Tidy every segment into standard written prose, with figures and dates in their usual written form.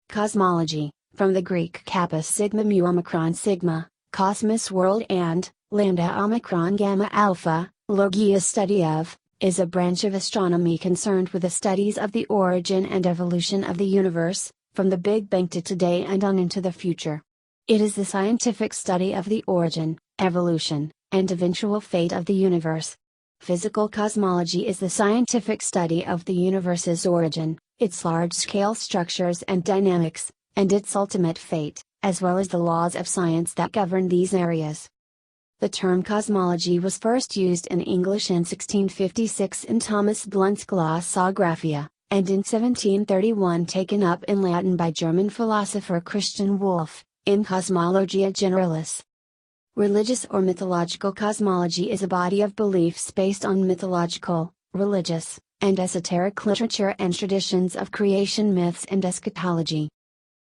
Cosmology, from the Greek kappa sigma mu omicron sigma, cosmos world, and lambda omicron gamma alpha, logia study of, is a branch of astronomy concerned with the studies of the origin and evolution of the universe, from the Big Bang to today and on into the future. It is the scientific study of the origin, evolution, and eventual fate of the universe. Physical cosmology is the scientific study of the universe's origin, its large-scale structures and dynamics, and its ultimate fate, as well as the laws of science that govern these areas. The term cosmology was first used in English in 1656 in Thomas Blunt's Glossographia, and in 1731 taken up in Latin by German philosopher Christian Wolff, in Cosmologia Generalis. Religious or mythological cosmology is a body of beliefs based on mythological, religious, and esoteric literature and traditions of creation myths and eschatology.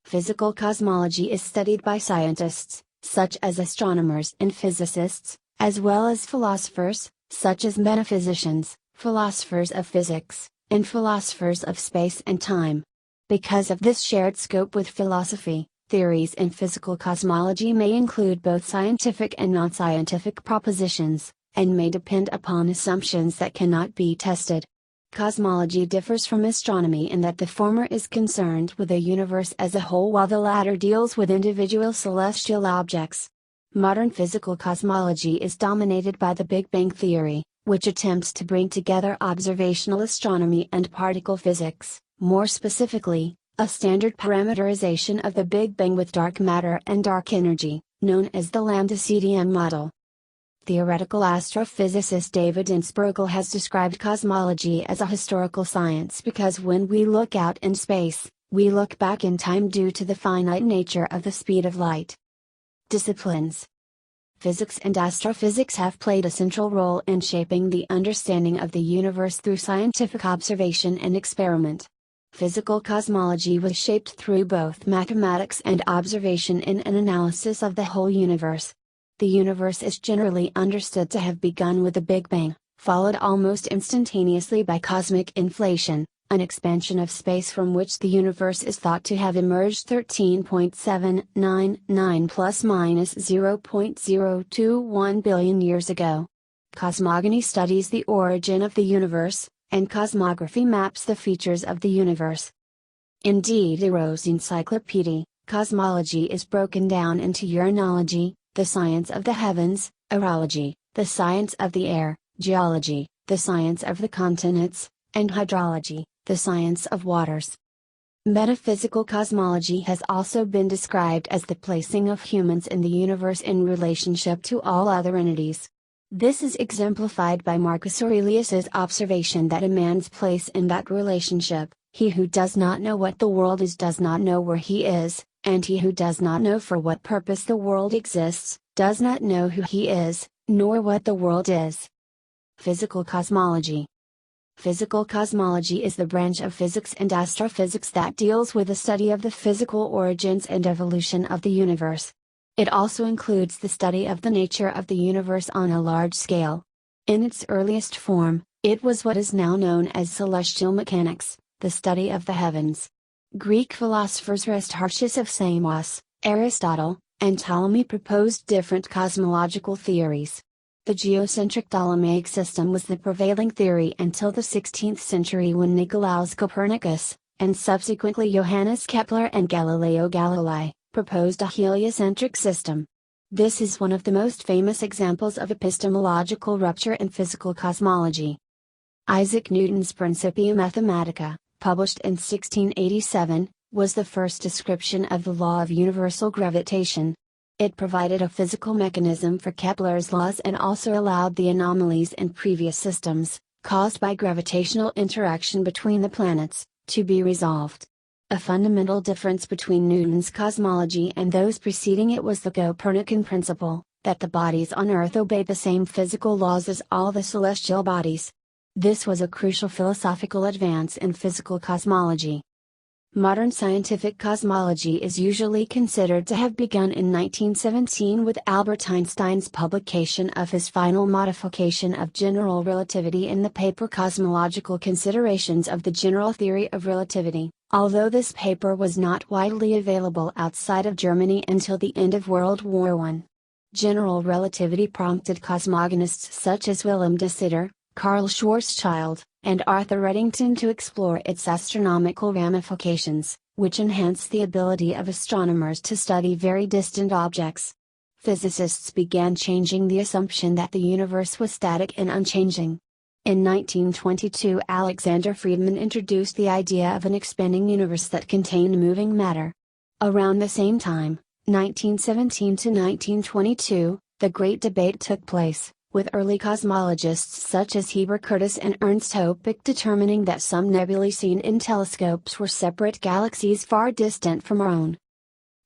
Physical cosmology is studied by scientists, such as astronomers and physicists, as well as philosophers, such as metaphysicians, philosophers of physics, and philosophers of space and time. Because of this shared scope with philosophy, theories in physical cosmology may include both scientific and non-scientific propositions, and may depend upon assumptions that cannot be tested. Cosmology differs from astronomy in that the former is concerned with the universe as a whole while the latter deals with individual celestial objects. Modern physical cosmology is dominated by the Big Bang theory, which attempts to bring together observational astronomy and particle physics, more specifically, a standard parameterization of the Big Bang with dark matter and dark energy, known as the Lambda-CDM model. Theoretical astrophysicist David Innsbruckle has described cosmology as a historical science because when we look out in space, we look back in time due to the finite nature of the speed of light. Disciplines. Physics and astrophysics have played a central role in shaping the understanding of the universe through scientific observation and experiment. Physical cosmology was shaped through both mathematics and observation in an analysis of the whole universe. The universe is generally understood to have begun with the Big Bang, followed almost instantaneously by cosmic inflation, an expansion of space from which the universe is thought to have emerged 13.799 plus minus 0.021 billion years ago. Cosmogony studies the origin of the universe, and cosmography maps the features of the universe. In Diderot's encyclopedia, cosmology is broken down into uranology, the science of the heavens, aerology, the science of the air, geology, the science of the continents, and hydrology, the science of waters. Metaphysical cosmology has also been described as the placing of humans in the universe in relationship to all other entities. This is exemplified by Marcus Aurelius's observation that a man's place in that relationship, he who does not know what the world is does not know where he is, and he who does not know for what purpose the world exists, does not know who he is, nor what the world is. Physical cosmology. Physical cosmology is the branch of physics and astrophysics that deals with the study of the physical origins and evolution of the universe. It also includes the study of the nature of the universe on a large scale. In its earliest form, it was what is now known as celestial mechanics, the study of the heavens. Greek philosophers Aristarchus of Samos, Aristotle, and Ptolemy proposed different cosmological theories. The geocentric Ptolemaic system was the prevailing theory until the 16th century when Nicolaus Copernicus, and subsequently Johannes Kepler and Galileo Galilei, proposed a heliocentric system. This is one of the most famous examples of epistemological rupture in physical cosmology. Isaac Newton's Principia Mathematica, published in 1687, was the first description of the law of universal gravitation. It provided a physical mechanism for Kepler's laws and also allowed the anomalies in previous systems, caused by gravitational interaction between the planets, to be resolved. A fundamental difference between Newton's cosmology and those preceding it was the Copernican principle, that the bodies on Earth obey the same physical laws as all the celestial bodies. This was a crucial philosophical advance in physical cosmology. Modern scientific cosmology is usually considered to have begun in 1917 with Albert Einstein's publication of his final modification of general relativity in the paper Cosmological Considerations of the General Theory of Relativity, although this paper was not widely available outside of Germany until the end of World War I. General relativity prompted cosmogonists such as Willem de Sitter, Karl Schwarzschild, and Arthur Eddington to explore its astronomical ramifications, which enhanced the ability of astronomers to study very distant objects. Physicists began changing the assumption that the universe was static and unchanging. In 1922, Alexander Friedmann introduced the idea of an expanding universe that contained moving matter. Around the same time, 1917 to 1922, the Great Debate took place, with early cosmologists such as Heber Curtis and Ernst Höpke determining that some nebulae seen in telescopes were separate galaxies far distant from our own.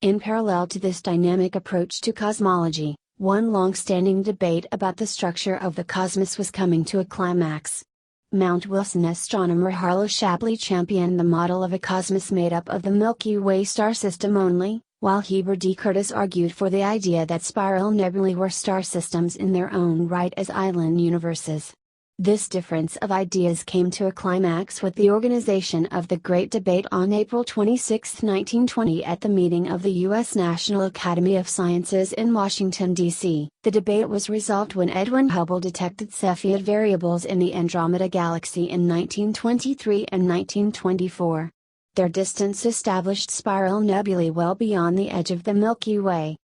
In parallel to this dynamic approach to cosmology, one long-standing debate about the structure of the cosmos was coming to a climax. Mount Wilson astronomer Harlow Shapley championed the model of a cosmos made up of the Milky Way star system only, while Heber D. Curtis argued for the idea that spiral nebulae were star systems in their own right as island universes. This difference of ideas came to a climax with the organization of the Great Debate on April 26, 1920 at the meeting of the U.S. National Academy of Sciences in Washington, D.C. The debate was resolved when Edwin Hubble detected Cepheid variables in the Andromeda Galaxy in 1923 and 1924. Their distance established spiral nebulae well beyond the edge of the Milky Way.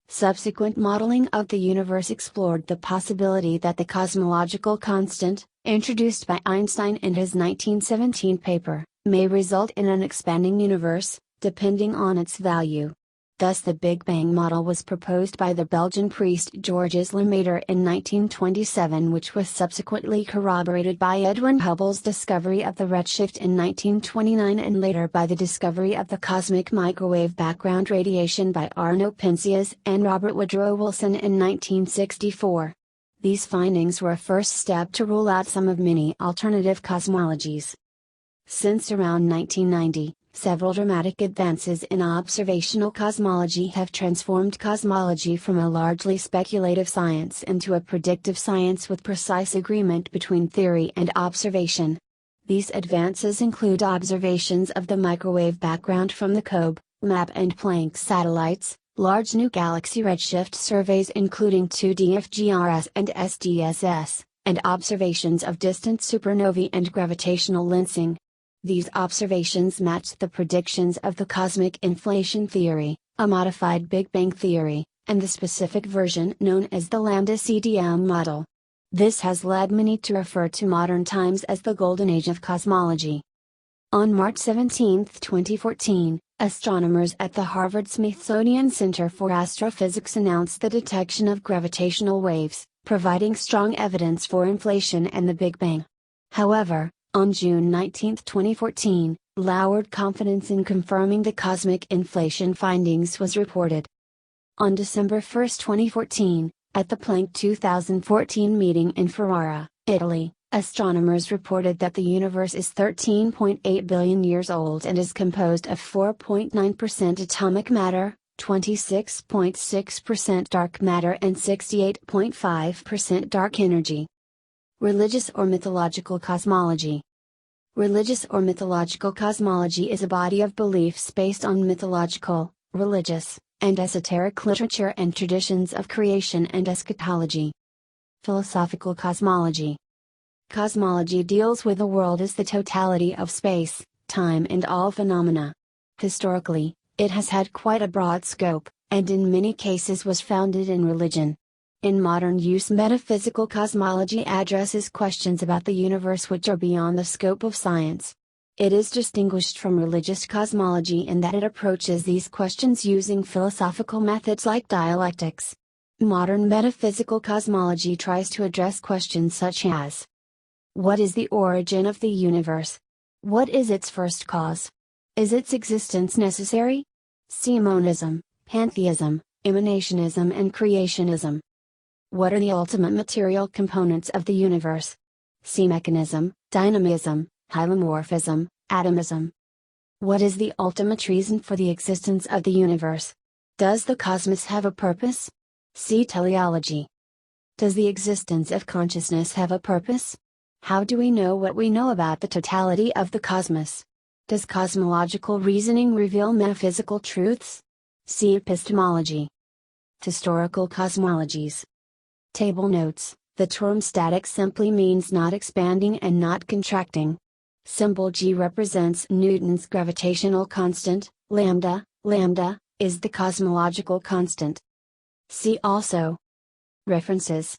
Subsequent modeling of the universe explored the possibility that the cosmological constant, introduced by Einstein in his 1917 paper, may result in an expanding universe, depending on its value. Thus the Big Bang model was proposed by the Belgian priest Georges Lemaitre in 1927, which was subsequently corroborated by Edwin Hubble's discovery of the redshift in 1929 and later by the discovery of the cosmic microwave background radiation by Arno Penzias and Robert Woodrow Wilson in 1964. These findings were a first step to rule out some of many alternative cosmologies. Since around 1990, several dramatic advances in observational cosmology have transformed cosmology from a largely speculative science into a predictive science with precise agreement between theory and observation. These advances include observations of the microwave background from the COBE, MAP and Planck satellites, large new galaxy redshift surveys including 2D FGRS and SDSS, and observations of distant supernovae and gravitational lensing. These observations matched the predictions of the cosmic inflation theory, a modified Big Bang theory, and the specific version known as the lambda CDM model. This has led many to refer to modern times as the golden age of cosmology. On March 17, 2014, astronomers at the Harvard-Smithsonian Center for Astrophysics announced the detection of gravitational waves, providing strong evidence for inflation and the Big Bang. However, on June 19, 2014, lowered confidence in confirming the cosmic inflation findings was reported. On December 1, 2014, at the Planck 2014 meeting in Ferrara, Italy, astronomers reported that the universe is 13.8 billion years old and is composed of 4.9% atomic matter, 26.6% dark matter and 68.5% dark energy. Religious or mythological cosmology. Religious or mythological cosmology is a body of beliefs based on mythological, religious, and esoteric literature and traditions of creation and eschatology. Philosophical cosmology. Cosmology deals with the world as the totality of space, time and all phenomena. Historically, it has had quite a broad scope, and in many cases was founded in religion. In modern use, metaphysical cosmology addresses questions about the universe which are beyond the scope of science. It is distinguished from religious cosmology in that it approaches these questions using philosophical methods like dialectics. Modern metaphysical cosmology tries to address questions such as: what is the origin of the universe? What is its first cause? Is its existence necessary? See monism, pantheism, emanationism and creationism. What are the ultimate material components of the universe? See mechanism, dynamism, hylomorphism, atomism. What is the ultimate reason for the existence of the universe? Does the cosmos have a purpose? See teleology. Does the existence of consciousness have a purpose? How do we know what we know about the totality of the cosmos? Does cosmological reasoning reveal metaphysical truths? See epistemology. Historical cosmologies. Table notes: the term static simply means not expanding and not contracting. Symbol G represents Newton's gravitational constant. Lambda is the cosmological constant. See also. References.